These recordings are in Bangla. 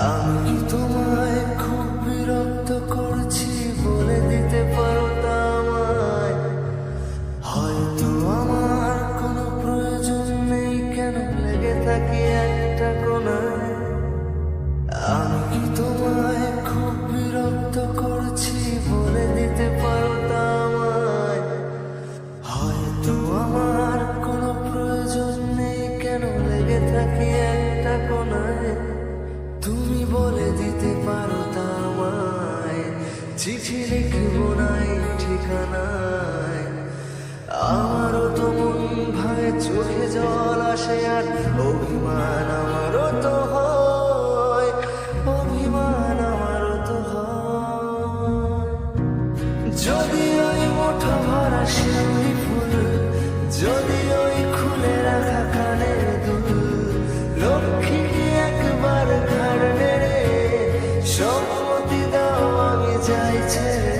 আমি কি তোমায় খুব বিরক্ত করছি বলে দিতে পারো তা আমায়? হয়তো আমার কোনো প্রয়োজন নেই, কেন লেগে থাকি একটা কোণায়। আমি কি তোমায় খুব বিরক্ত করছি বলে দিতে পারো তা আমায়? হয়তো আমার কোনো প্রয়োজন নেই, কেন লেগে থাকি একটা কোণায়। তুমি বলে দিতে পারো তা আমায়, চিঠি লিখবো না এই ঠিকানায়। আমারও তো মন ভাঙে, চোখে জল আসে, আর অভিমান আমারও তো হয়, অভিমান আমারও তো হয়। যদি ওই মুঠো ভরা শিউলি ফুল, যদি ওই খুলে রাখা কানের দুল, লক্ষ্মী কি একবার ঘাড় নেড়ে সম্মতি দাও আমি যাই ছেড়ে।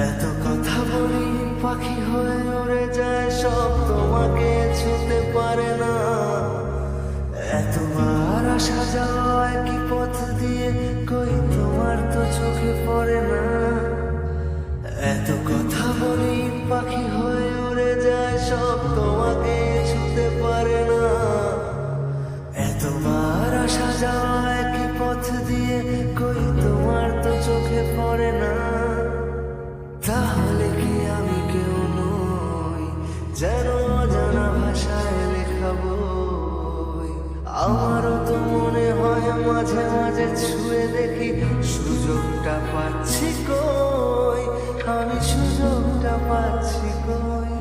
এত কথা বলি পাখি হয়ে উড়ে যায়, সব তোমাকে ছুতে পারে না। এতবার আসা যাওয়া একই পথ দিয়ে, কই তোমার তো চোখে পড়ে না। এত কথা বলি পাখি হয়ে উড়ে যায়, সব তোমাকে ছুতে পারে না। এতবার আসা যাওয়া একই পথ দিয়ে, কই তোমার তো চোখে পড়ে না। তাহলে কি আমি কেউ নই, যেন অজানা ভাষায় লেখা বই? আমারও তো মনে হয় মাঝে মাঝে ছুঁয়ে দেখি, সুযোগটা পাচ্ছি কই, আমি সুযোগটা পাচ্ছি কই।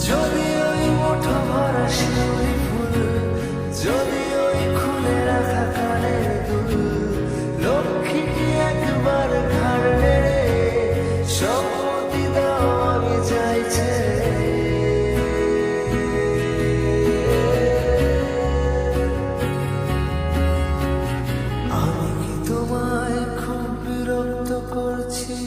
যদি ওই মুঠো ভরা শিউলি ফুল, যদি ওই খুলে রাখা কানের দুল, লক্ষ্মী কি একবার ঘাড় নেড়ে সম্মতি দাও আমি যাই ছেড়ে। আমি কি তোমায় খুব বিরক্ত করছি